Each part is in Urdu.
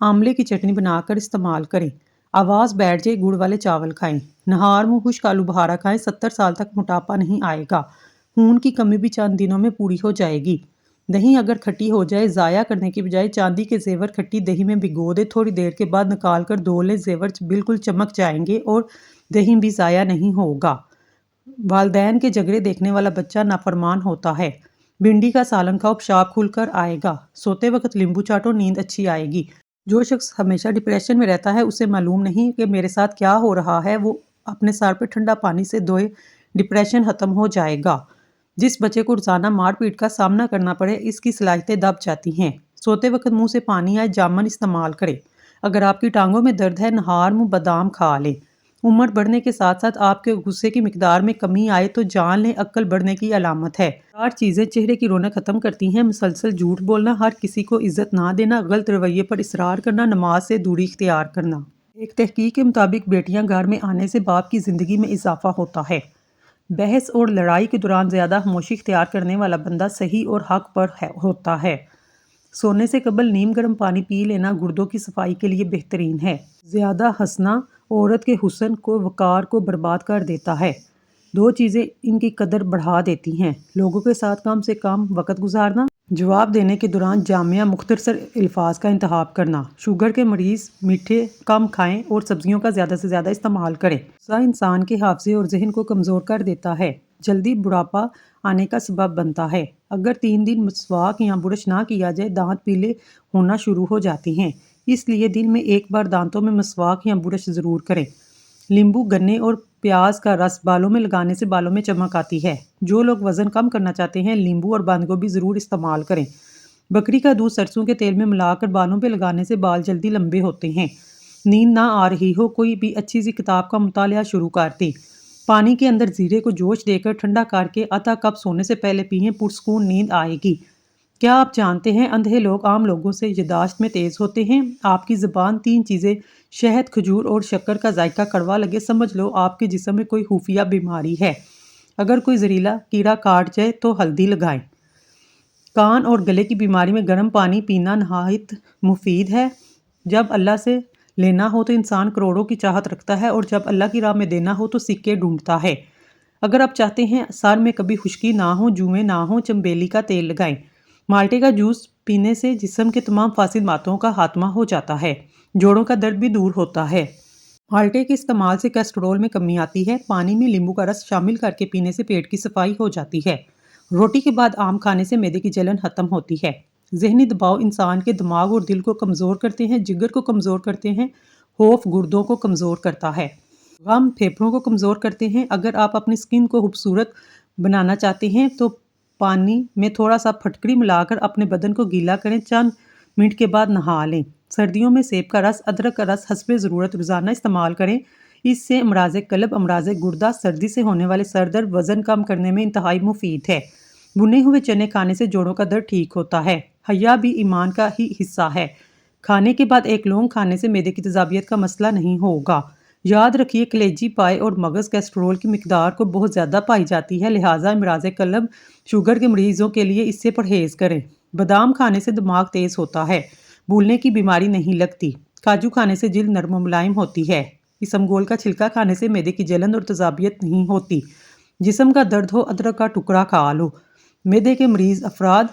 آملے کی چٹنی بنا کر استعمال کریں۔ آواز بیٹھ جائے گڑ والے چاول کھائیں۔ نہار منہ خشک آلو بخارا کھائیں، 70 سال تک موٹاپا نہیں آئے گا۔ خون کی کمی بھی چند دنوں میں پوری ہو جائے گی۔ دہی اگر کھٹی ہو جائے، ضائع کرنے کی بجائے چاندی کے زیور کھٹی دہی میں بھگو دے، تھوڑی دیر کے بعد نکال کر دھو لیں، زیور بالکل چمک جائیں گے اور دہی بھی ضائع نہیں ہوگا۔ والدین کے جھگڑے دیکھنے والا بچہ نافرمان ہوتا ہے۔ بھنڈی کا سالن کھاؤ، پیشاب کھل کر آئے گا۔ سوتے وقت لیمبو چاٹو، نیند اچھی آئے گی۔ جو شخص ہمیشہ ڈپریشن میں رہتا ہے، اسے معلوم نہیں کہ میرے ساتھ کیا ہو رہا ہے، وہ اپنے سر پہ ٹھنڈا پانی سے دھوئے، ڈپریشن ختم ہو جائے گا۔ جس بچے کو روزانہ مار پیٹ کا سامنا کرنا پڑے، اس کی صلاحیتیں دب جاتی ہیں۔ سوتے وقت منہ سے پانی آئے، جامن استعمال کرے۔ اگر آپ کی ٹانگوں میں درد ہے، نہار منہ بادام کھا لیں۔ عمر بڑھنے کے ساتھ ساتھ آپ کے غصے کی مقدار میں کمی آئے تو جان لیں عقل بڑھنے کی علامت ہے۔ 4 چیزیں چہرے کی رونق ختم کرتی ہیں: مسلسل جھوٹ بولنا، ہر کسی کو عزت نہ دینا، غلط رویے پر اصرار کرنا، نماز سے دوری اختیار کرنا۔ ایک تحقیق کے مطابق بیٹیاں گھر میں آنے سے باپ کی زندگی میں اضافہ ہوتا ہے۔ بحث اور لڑائی کے دوران زیادہ خاموشی اختیار کرنے والا بندہ صحیح اور حق پر ہوتا ہے۔ سونے سے قبل نیم گرم پانی پی لینا گردوں کی صفائی کے لیے بہترین ہے۔ زیادہ ہنسنا عورت کے حسن کو، وقار کو برباد کر دیتا ہے۔ 2 چیزیں ان کی قدر بڑھا دیتی ہیں: لوگوں کے ساتھ کم سے کم وقت گزارنا، جواب دینے کے دوران جامع مختصر الفاظ کا انتخاب کرنا۔ شوگر کے مریض میٹھے کم کھائیں اور سبزیوں کا زیادہ سے زیادہ استعمال کریں۔ غصہ انسان کے حافظے اور ذہن کو کمزور کر دیتا ہے، جلدی بڑھاپا آنے کا سبب بنتا ہے۔ اگر 3 دن مسواک یا برش نہ کیا جائے، دانت پیلے ہونا شروع ہو جاتے ہیں۔ اس لیے دن میں ایک بار دانتوں میں مسواک یا برش ضرور کریں۔ لیمبو، گنے اور پیاز کا رس بالوں میں لگانے سے بالوں میں چمک آتی ہے۔ جو لوگ وزن کم کرنا چاہتے ہیں، لیمبو اور بند گوبھی ضرور استعمال کریں۔ بکری کا دودھ سرسوں کے تیل میں ملا کر بالوں پہ لگانے سے بال جلدی لمبے ہوتے ہیں۔ نیند نہ آ رہی ہو، کوئی بھی اچھی سی کتاب کا مطالعہ شروع کر دیں۔ پانی کے اندر زیرے کو جوش دے کر ٹھنڈا کر کے آدھا کپ سونے سے پہلے پئیں، پرسکون نیند آئے گی۔ کیا آپ جانتے ہیں اندھے لوگ عام لوگوں سے یادداشت میں تیز ہوتے ہیں؟ آپ کی زبان 3 چیزیں شہد، کھجور اور شکر کا ذائقہ کڑوا لگے، سمجھ لو آپ کے جسم میں کوئی خفیہ بیماری ہے۔ اگر کوئی زہریلا کیڑا کاٹ جائے تو ہلدی لگائیں۔ کان اور گلے کی بیماری میں گرم پانی پینا نہایت مفید ہے۔ جب اللہ سے لینا ہو تو انسان کروڑوں کی چاہت رکھتا ہے، اور جب اللہ کی راہ میں دینا ہو تو سکے ڈھونڈتا ہے۔ اگر آپ چاہتے ہیں سر میں کبھی خشکی نہ ہو، جوئیں نہ ہوں، چنبیلی کا تیل لگائیں۔ مالٹے کا جوس پینے سے جسم کے تمام فاسد مادوں کا خاتمہ ہو جاتا ہے۔ جوڑوں کا درد بھی دور ہوتا ہے۔ مالٹے کے استعمال سے کولیسٹرول میں کمی آتی ہے۔ پانی میں لیمبو کا رس شامل کر کے پینے سے پیٹ کی صفائی ہو جاتی ہے۔ روٹی کے بعد آم کھانے سے معدے کی جلن ختم ہوتی ہے۔ ذہنی دباؤ انسان کے دماغ اور دل کو کمزور کرتے ہیں، جگر کو کمزور کرتے ہیں، خوف گردوں کو کمزور کرتا ہے، غم پھیپھڑوں کو کمزور کرتے ہیں۔ اگر آپ اپنی سکن کو خوبصورت بنانا چاہتے ہیں تو پانی میں تھوڑا سا پھٹکری ملا کر اپنے بدن کو گیلا کریں، چند منٹ کے بعد نہا لیں۔ سردیوں میں سیب کا رس، ادرک کا رس حسب ضرورت روزانہ استعمال کریں۔ اس سے امراض قلب، امراض گردہ، سردی سے ہونے والے سر درد، وزن کم کرنے میں انتہائی مفید ہے۔ بھنے ہوئے چنے کھانے سے جوڑوں کا درد ٹھیک ہوتا ہے۔ حیا بھی ایمان کا ہی حصہ ہے۔ کھانے کے بعد 1 لونگ کھانے سے معدے کی تیزابیت کا مسئلہ نہیں ہوگا۔ یاد رکھیے، کلیجی، پائے اور مغز کولیسٹرول کی مقدار کو بہت زیادہ پائی جاتی ہے، لہٰذا امراض قلب، شوگر کے مریضوں کے لیے اس سے پرہیز کریں۔ بادام کھانے سے دماغ تیز ہوتا ہے، بھولنے کی بیماری نہیں لگتی۔ کاجو کھانے سے جلد نرم و ملائم ہوتی ہے۔ اسمگول کا چھلکا کھانے سے معدے کی جلن اور تیزابیت نہیں ہوتی۔ جسم کا درد ہو، ادرک کا ٹکڑا کھا لو۔ معدے کے مریض افراد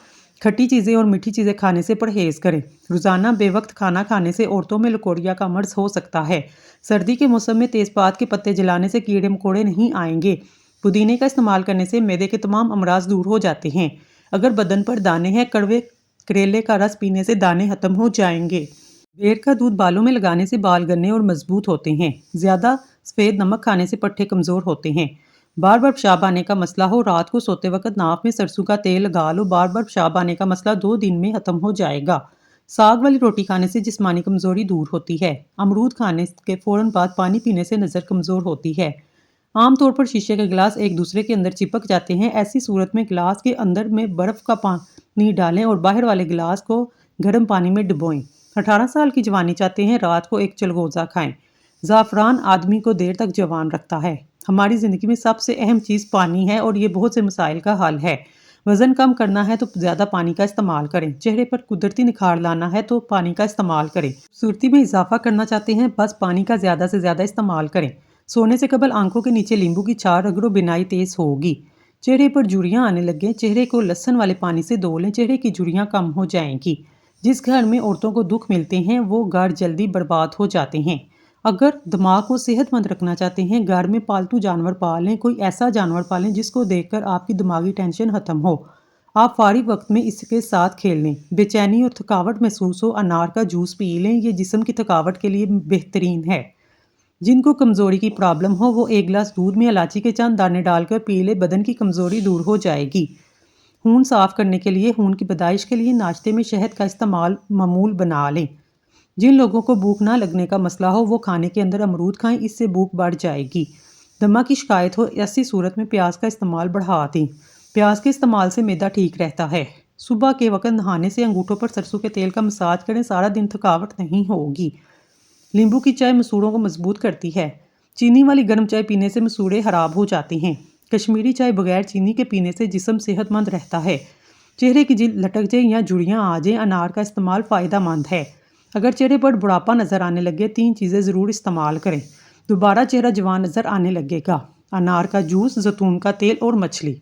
کھٹی چیزیں اور میٹھی چیزیں کھانے سے پرہیز کریں۔ روزانہ بے وقت کھانا کھانے سے عورتوں میں لکوریا کا مرض ہو سکتا ہے۔ سردی کے موسم میں تیز پات کے پتے جلانے سے کیڑے مکوڑے نہیں آئیں گے۔ پودینے کا استعمال کرنے سے معدے کے تمام امراض دور ہو جاتے ہیں۔ اگر بدن پر دانے ہیں، کڑوے کریلے کا رس پینے سے دانے ختم ہو جائیں گے۔ بیر کا دودھ بالوں میں لگانے سے بال گنے اور مضبوط ہوتے ہیں۔ زیادہ سفید نمک کھانے سے پٹھے کمزور ہوتے ہیں۔ بار بار پیشاب آنے کا مسئلہ ہو، رات کو سوتے وقت ناک میں سرسوں کا تیل لگا لو، بار بار پیشاب آنے کا مسئلہ 2 دن میں ختم ہو جائے گا۔ ساگ والی روٹی کھانے سے جسمانی کمزوری دور ہوتی ہے۔ امرود کھانے کے فوراً بعد پانی پینے سے نظر کمزور ہوتی ہے۔ عام طور پر شیشے کے گلاس ایک دوسرے کے اندر چپک جاتے ہیں، ایسی صورت میں گلاس کے اندر میں برف کا پانی ڈالیں اور باہر والے گلاس کو گرم پانی میں ڈبوئیں۔ 18 سال کی جوانی چاہتے ہیں، رات کو 1 چلغوزہ کھائیں۔ زعفران آدمی کو دیر تک جوان رکھتا ہے۔ ہماری زندگی میں سب سے اہم چیز پانی ہے اور یہ بہت سے مسائل کا حل ہے۔ وزن کم کرنا ہے تو زیادہ پانی کا استعمال کریں۔ چہرے پر قدرتی نکھار لانا ہے تو پانی کا استعمال کریں۔ خوبصورتی میں اضافہ کرنا چاہتے ہیں بس پانی کا زیادہ سے زیادہ استعمال کریں۔ سونے سے قبل آنکھوں کے نیچے لیمبو کی چار رگڑو، بینائی تیز ہوگی۔ چہرے پر جھریاں آنے لگیں، چہرے کو لہسن والے پانی سے دھو لیں، چہرے کی جھریاں کم ہو جائیں گی۔ جس گھر میں عورتوں کو دکھ ملتے ہیں وہ گھر جلدی برباد ہو جاتے ہیں۔ اگر دماغ کو صحت مند رکھنا چاہتے ہیں گھر میں پالتو جانور پالیں، کوئی ایسا جانور پالیں جس کو دیکھ کر آپ کی دماغی ٹینشن ختم ہو۔ آپ فارغ وقت میں اس کے ساتھ کھیل لیں۔ بے چینی اور تھکاوٹ محسوس ہو انار کا جوس پی لیں، یہ جسم کی تھکاوٹ کے لیے بہترین ہے۔ جن کو کمزوری کی پرابلم ہو وہ ایک گلاس دودھ میں الائچی کے چند دانے ڈال کر پی لے، بدن کی کمزوری دور ہو جائے گی۔ خون صاف کرنے کے لیے، خون کی پیدائش کے لیے ناشتے میں شہد کا استعمال معمول بنا لیں۔ جن لوگوں کو بھوک نہ لگنے کا مسئلہ ہو وہ کھانے کے اندر امرود کھائیں، اس سے بھوک بڑھ جائے گی۔ دمہ کی شکایت ہو ایسی صورت میں پیاز کا استعمال بڑھا دیں۔ پیاز کے استعمال سے معدہ ٹھیک رہتا ہے۔ صبح کے وقت نہانے سے انگوٹھوں پر سرسوں کے تیل کا مساج کریں، سارا دن تھکاوٹ نہیں ہوگی۔ لیمبو کی چائے مسوڑوں کو مضبوط کرتی ہے۔ چینی والی گرم چائے پینے سے مسوڑے خراب ہو جاتے ہیں۔ کشمیری چائے بغیر چینی کے پینے سے جسم صحت مند رہتا ہے۔ چہرے کی جلد لٹک جائے یا جھریاں آ جائیں، انار کا استعمال فائدہ مند ہے۔ اگر چہرے پر بڑھاپا نظر آنے لگے 3 چیزیں ضرور استعمال کریں، دوبارہ چہرہ جوان نظر آنے لگے گا: انار کا جوس، زیتون کا تیل اور مچھلی۔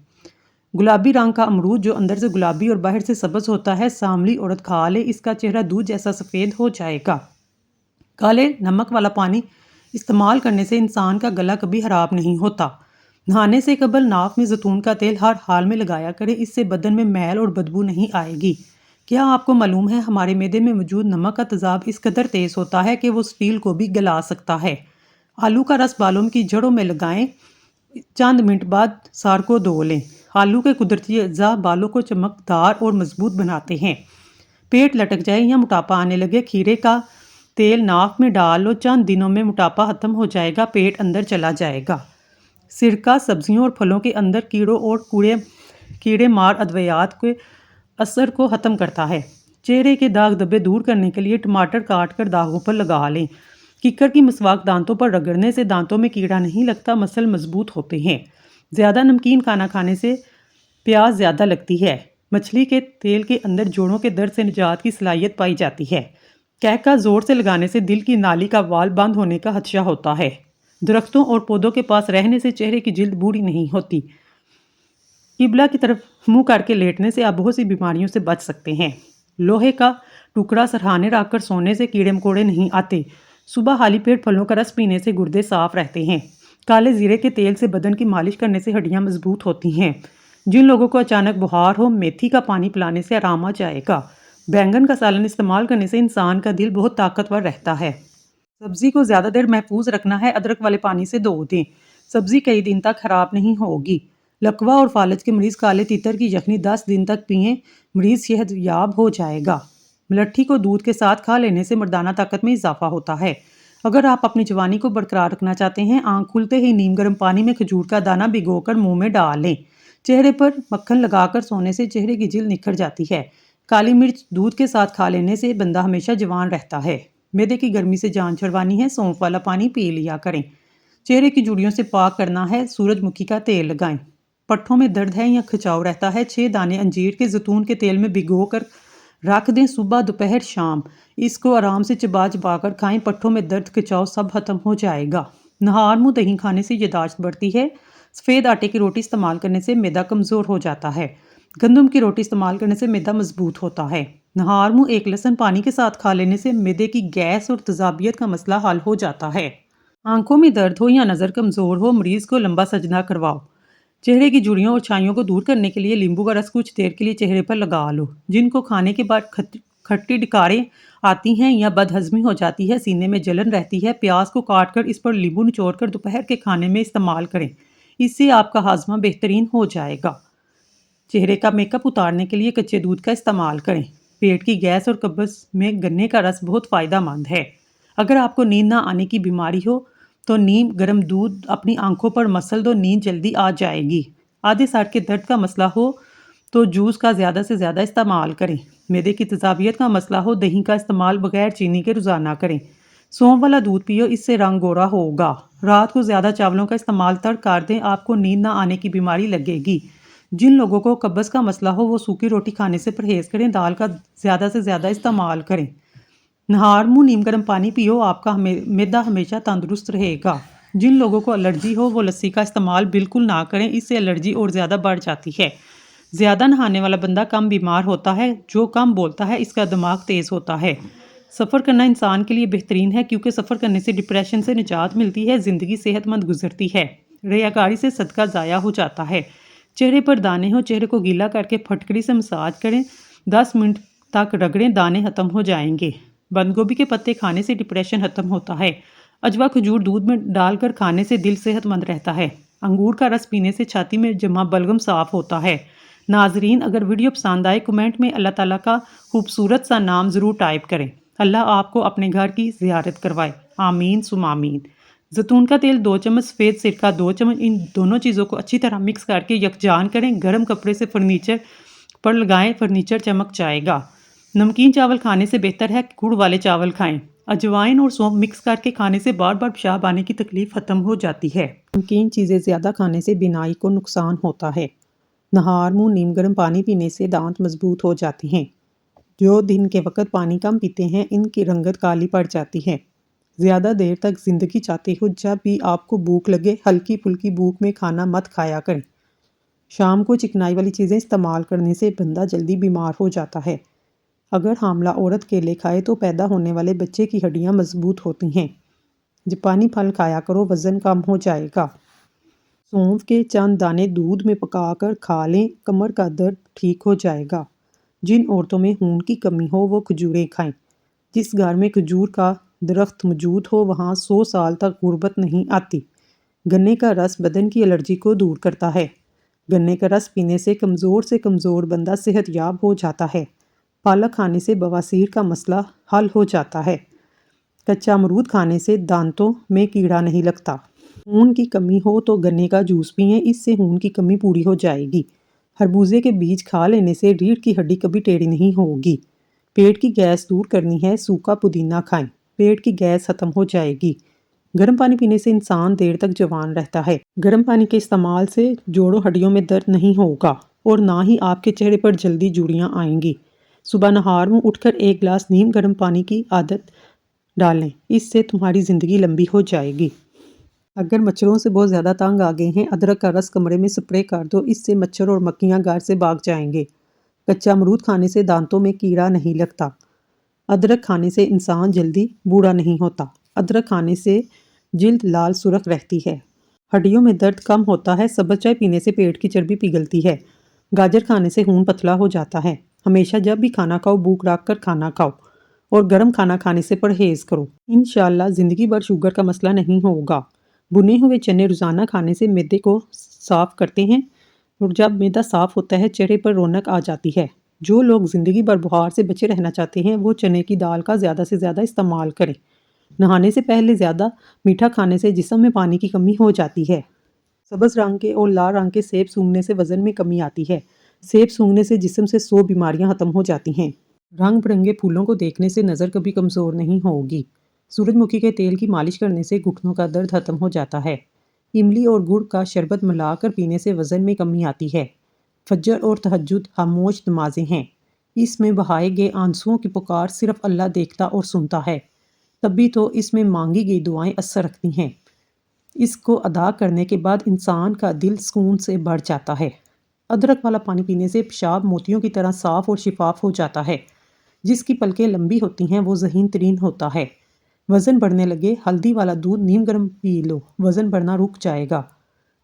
گلابی رنگ کا امرود جو اندر سے گلابی اور باہر سے سبز ہوتا ہے، سانولی عورت کھا لے، اس کا چہرہ دودھ جیسا سفید ہو جائے گا۔ کالے نمک والا پانی استعمال کرنے سے انسان کا گلا کبھی خراب نہیں ہوتا۔ نہانے سے قبل ناک میں زیتون کا تیل ہر حال میں لگایا کریں، اس سے بدن میں میل اور بدبو نہیں آئے گی۔ کیا آپ کو معلوم ہے ہمارے معدے میں موجود نمک کا تیزاب اس قدر تیز ہوتا ہے کہ وہ سٹیل کو بھی گلا سکتا ہے۔ آلو کا رس بالوں کی جڑوں میں لگائیں، چند منٹ بعد سر کو دھو لیں۔ آلو کے قدرتی اجزاء بالوں کو چمکدار اور مضبوط بناتے ہیں۔ پیٹ لٹک جائے یا موٹاپا آنے لگے، کھیرے کا تیل ناک میں ڈال لو، چند دنوں میں موٹاپا ختم ہو جائے گا، پیٹ اندر چلا جائے گا۔ سرکہ سبزیوں اور پھلوں کے اندر کیڑوں اور کیڑے مار ادویات کے اثر کو ختم کرتا ہے۔ چہرے کے داغ دھبے دور کرنے کے لیے ٹماٹر کاٹ کر داغوں پر لگا لیں۔ ککڑ کی مسواک دانتوں پر رگڑنے سے دانتوں میں کیڑا نہیں لگتا، مسل مضبوط ہوتے ہیں۔ زیادہ نمکین کھانا کھانے سے پیاس زیادہ لگتی ہے۔ مچھلی کے تیل کے اندر جوڑوں کے درد سے نجات کی صلاحیت پائی جاتی ہے۔ کہکہ زور سے لگانے سے دل کی نالی کا وال بند ہونے کا خدشہ ہوتا ہے۔ درختوں اور پودوں کے پاس رہنے سے چہرے کی جلد بوڑھی نہیں ہوتی۔ قبلہ کی طرف منہ کر کے لیٹنے سے آپ بہت سی بیماریوں سے بچ سکتے ہیں۔ لوہے کا ٹکڑا سرہانے رکھ کر سونے سے کیڑے مکوڑے نہیں آتے۔ صبح خالی پیٹ پھلوں کا رس پینے سے گردے صاف رہتے ہیں۔ کالے زیرے کے تیل سے بدن کی مالش کرنے سے ہڈیاں مضبوط ہوتی ہیں۔ جن لوگوں کو اچانک بخار ہو، میتھی کا پانی پلانے سے آرام آ جائے گا۔ بینگن کا سالن استعمال کرنے سے انسان کا دل بہت طاقتور رہتا ہے۔ سبزی کو زیادہ دیر محفوظ رکھنا ہے، ادرک والے پانی سے دھو دیں، سبزی کئی دن تک خراب نہیں ہوگی۔ لکوہ اور فالج کے مریض کالے تیتر کی یخنی 10 دن تک پئیں، مریض صحت یاب ہو جائے گا۔ ملٹھی کو دودھ کے ساتھ کھا لینے سے مردانہ طاقت میں اضافہ ہوتا ہے۔ اگر آپ اپنی جوانی کو برقرار رکھنا چاہتے ہیں، آنکھ کھلتے ہی نیم گرم پانی میں کھجور کا دانہ بھگو کر منہ میں ڈال لیں۔ چہرے پر مکھن لگا کر سونے سے چہرے کی جلد نکھر جاتی ہے۔ کالی مرچ دودھ کے ساتھ کھا لینے سے بندہ ہمیشہ جوان رہتا ہے۔ معدے کی گرمی سے جان چھڑوانی ہے، سونف والا پانی پی لیا کریں۔ چہرے کی جھریوں سے پاک کرنا ہے، سورج مکھی کا تیل لگائیں۔ پٹھوں میں درد ہے یا کھچاؤ رہتا ہے، 6 دانے انجیر کے زیتون کے تیل میں بھگو کر رکھ دیں، صبح دوپہر شام اس کو آرام سے چبا چبا کر کھائیں، پٹھوں میں درد کھچاؤ سب ختم ہو جائے گا۔ نہار منہ دہی کھانے سے یادداشت بڑھتی ہے۔ سفید آٹے کی روٹی استعمال کرنے سے معدہ کمزور ہو جاتا ہے۔ گندم کی روٹی استعمال کرنے سے معدہ مضبوط ہوتا ہے۔ نہار منہ ایک لہسن پانی کے ساتھ کھا لینے سے معدے کی گیس اور تیزابیت کا مسئلہ حل ہو جاتا ہے۔ آنکھوں میں درد ہو یا نظر کمزور ہو، مریض کو لمبا سجدہ کرواؤ۔ چہرے کی جھریوں اور چھائیوں کو دور کرنے کے لیے لیمبو کا رس کچھ دیر کے لیے چہرے پر لگا لو۔ جن کو کھانے کے بعد کھٹی ڈکاریں آتی ہیں یا بد ہضمی ہو جاتی ہے، سینے میں جلن رہتی ہے، پیاز کو کاٹ کر اس پر لیمبو نچوڑ کر دوپہر کے کھانے میں استعمال کریں، اس سے آپ کا ہاضمہ بہترین ہو جائے گا۔ چہرے کا میک اپ اتارنے کے لیے کچے دودھ کا استعمال کریں۔ پیٹ کی گیس اور قبض میں گنے کا رس بہت فائدہ مند ہے۔ اگر آپ کو نیند نہ آنے کی بیماری ہو تو نیم گرم دودھ اپنی آنکھوں پر مسل دو، نیند جلدی آ جائے گی۔ آدھے سر کے درد کا مسئلہ ہو تو جوس کا زیادہ سے زیادہ استعمال کریں۔ معدے کی تیزابیت کا مسئلہ ہو، دہی کا استعمال بغیر چینی کے روزانہ کریں۔ سونف والا دودھ پیو، اس سے رنگ گورا ہوگا۔ رات کو زیادہ چاولوں کا استعمال ترک کر دیں، آپ کو نیند نہ آنے کی بیماری لگے گی۔ جن لوگوں کو قبض کا مسئلہ ہو وہ سوکھی روٹی کھانے سے پرہیز کریں، دال کا زیادہ سے زیادہ استعمال کریں۔ نہار منہ نیم گرم پانی پیو، آپ کا معدہ ہمیشہ تندرست رہے گا۔ جن لوگوں کو الرجی ہو وہ لسی کا استعمال بالکل نہ کریں، اس سے الرجی اور زیادہ بڑھ جاتی ہے۔ زیادہ نہانے والا بندہ کم بیمار ہوتا ہے، جو کم بولتا ہے اس کا دماغ تیز ہوتا ہے۔ سفر کرنا انسان کے لیے بہترین ہے کیونکہ سفر کرنے سے ڈپریشن سے نجات ملتی ہے، زندگی صحت مند گزرتی ہے، ریاکاری سے صدقہ ضائع ہو جاتا ہے۔ چہرے پر دانے ہو، چہرے کو گیلا کر کے پھٹکڑی سے مساج کریں، 10 منٹ تک رگڑیں، دانے ختم ہو جائیں گے۔ بند گوبھی کے پتے کھانے سے ڈپریشن ختم ہوتا ہے۔ اجوا کھجور دودھ میں ڈال کر کھانے سے دل صحت مند رہتا ہے۔ انگور کا رس پینے سے چھاتی میں جمع بلغم صاف ہوتا ہے۔ ناظرین، اگر ویڈیو پسند آئے کمنٹ میں اللہ تعالیٰ کا خوبصورت سا نام ضرور ٹائپ کریں۔ اللہ آپ کو اپنے گھر کی زیارت کروائے، آمین ثم آمین۔ زیتون کا تیل 2 چمچ، سفید سرکہ 2 چمچ، ان دونوں چیزوں کو اچھی طرح مکس کر کے یکجان کریں، گرم کپڑے سے فرنیچر پر لگائیں، فرنیچر چمک جائے گا۔ نمکین چاول کھانے سے بہتر ہے گڑ والے چاول کھائیں۔ اجوائن اور سونف مکس کر کے کھانے سے بار بار پیشاب آنے کی تکلیف ختم ہو جاتی ہے۔ نمکین چیزیں زیادہ کھانے سے بینائی کو نقصان ہوتا ہے۔ نہار منہ نیم گرم پانی پینے سے دانت مضبوط ہو جاتے ہیں۔ جو دن کے وقت پانی کم پیتے ہیں ان کی رنگت کالی پڑ جاتی ہے۔ زیادہ دیر تک زندگی چاہتے ہو، جب بھی آپ کو بھوک لگے ہلکی پھلکی بھوک میں کھانا مت کھایا کریں۔ شام کو چکنائی والی چیزیں استعمال کرنے سے بندہ جلدی بیمار ہو جاتا ہے۔ اگر حاملہ عورت کیلے کھائے تو پیدا ہونے والے بچے کی ہڈیاں مضبوط ہوتی ہیں۔ جاپانی پھل کھایا کرو، وزن کم ہو جائے گا۔ سونف کے چند دانے دودھ میں پکا کر کھا لیں، کمر کا درد ٹھیک ہو جائے گا۔ جن عورتوں میں خون کی کمی ہو وہ کھجوریں کھائیں۔ جس گھر میں کھجور کا درخت موجود ہو وہاں 100 سال تک غربت نہیں آتی۔ گنے کا رس بدن کی الرجی کو دور کرتا ہے۔ گنے کا رس پینے سے کمزور سے کمزور بندہ صحت یاب ہو جاتا ہے۔ پالک کھانے سے بواسیر کا مسئلہ حل ہو جاتا ہے۔ کچا امرود کھانے سے دانتوں میں کیڑا نہیں لگتا۔ خون کی کمی ہو تو گنے کا جوس پئیں، اس سے خون کی کمی پوری ہو جائے گی۔ خربوزے کے بیج کھا لینے سے ریڑھ کی ہڈی کبھی ٹیڑھی نہیں ہوگی۔ پیٹ کی گیس دور کرنی ہے، سوکھا پودینہ کھائیں، پیٹ کی گیس ختم ہو جائے گی۔ گرم پانی پینے سے انسان دیر تک جوان رہتا ہے۔ گرم پانی کے استعمال سے جوڑوں ہڈیوں میں درد نہیں ہوگا اور نہ ہی آپ کے چہرے پر جلدی جھریاں آئیں گی۔ صبح نہار منہ اٹھ کر 1 گلاس نیم گرم پانی کی عادت ڈالیں، اس سے تمہاری زندگی لمبی ہو جائے گی۔ اگر مچھروں سے بہت زیادہ تنگ آ گئے ہیں، ادرک کا رس کمرے میں سپرے کر دو، اس سے مچھر اور مکھیاں گھر سے بھاگ جائیں گے۔ کچا امرود کھانے سے دانتوں میں کیڑا نہیں لگتا۔ ادرک کھانے سے انسان جلدی بوڑھا نہیں ہوتا۔ ادرک کھانے سے جلد لال سرخ رہتی ہے۔ ہڈیوں میں درد کم ہوتا ہے۔ سبز چائے پینے سے پیٹ کی چربی پگھلتی ہے۔ گاجر کھانے سے خون پتلا ہو جاتا ہے۔ ہمیشہ جب بھی کھانا کھاؤ بھوک رکھ کر کھانا کھاؤ اور گرم کھانا کھانے سے پرہیز کرو۔ انشاءاللہ زندگی بھر شوگر کا مسئلہ نہیں ہوگا۔ بنے ہوئے چنے روزانہ کھانے سے معدے کو صاف کرتے ہیں اور جب معدہ صاف ہوتا ہے چہرے پر رونق آ جاتی ہے۔ جو لوگ زندگی بھر بخار سے بچے رہنا چاہتے ہیں وہ چنے کی دال کا زیادہ سے زیادہ استعمال کریں۔ نہانے سے پہلے زیادہ میٹھا کھانے سے جسم میں پانی کی کمی ہو جاتی ہے۔ سبز رنگ کے اور لال رنگ کے سیب سونگھنے سے وزن میں کمی آتی ہے۔ سیب سونگھنے سے جسم سے 100 بیماریاں ختم ہو جاتی ہیں۔ رنگ برنگے پھولوں کو دیکھنے سے نظر کبھی کمزور نہیں ہوگی۔ سورج مکھی کے تیل کی مالش کرنے سے گھٹنوں کا درد ختم ہو جاتا ہے۔ املی اور گڑ کا شربت ملا کر پینے سے وزن میں کمی آتی ہے۔ فجر اور تہجد خاموش نمازیں ہیں۔ اس میں بہائے گئے آنسوؤں کی پکار صرف اللہ دیکھتا اور سنتا ہے، تبھی تو اس میں مانگی گئی دعائیں اثر رکھتی ہیں۔ اس کو ادا کرنے کے بعد انسان کا دل سکون سے بھر جاتا ہے۔ ادرک والا پانی پینے سے پیشاب موتیوں کی طرح صاف اور شفاف ہو جاتا ہے۔ جس کی پلکیں لمبی ہوتی ہیں وہ ذہین ترین ہوتا ہے۔ وزن بڑھنے لگے ہلدی والا دودھ نیم گرم پی لو، وزن بڑھنا رک جائے گا۔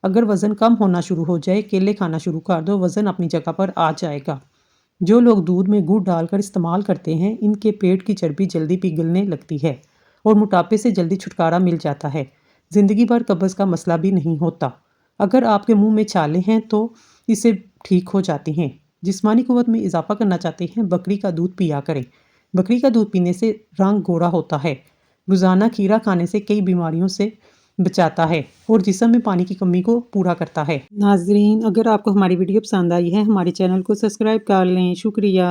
اگر وزن کم ہونا شروع ہو جائے کیلے کھانا شروع کر دو، وزن اپنی جگہ پر آ جائے گا۔ جو لوگ دودھ میں گڑ ڈال کر استعمال کرتے ہیں ان کے پیٹ کی چربی جلدی پگھلنے لگتی ہے اور موٹاپے سے جلدی چھٹکارا مل جاتا ہے۔ زندگی بھر قبض کا مسئلہ بھی نہیں ہوتا۔ اگر آپ کے منہ میں چھالے ہیں تو اسے ٹھیک ہو جاتے ہیں۔ جسمانی قوت میں اضافہ کرنا چاہتے ہیں بکری کا دودھ پیا کریں۔ بکری کا دودھ پینے سے رنگ گورا ہوتا ہے۔ روزانہ کھیرا کھانے سے کئی بیماریوں سے بچاتا ہے اور جسم میں پانی کی کمی کو پورا کرتا ہے۔ ناظرین، اگر آپ کو ہماری ویڈیو پسند آئی ہے ہمارے چینل کو سبسکرائب کر لیں۔ شکریہ۔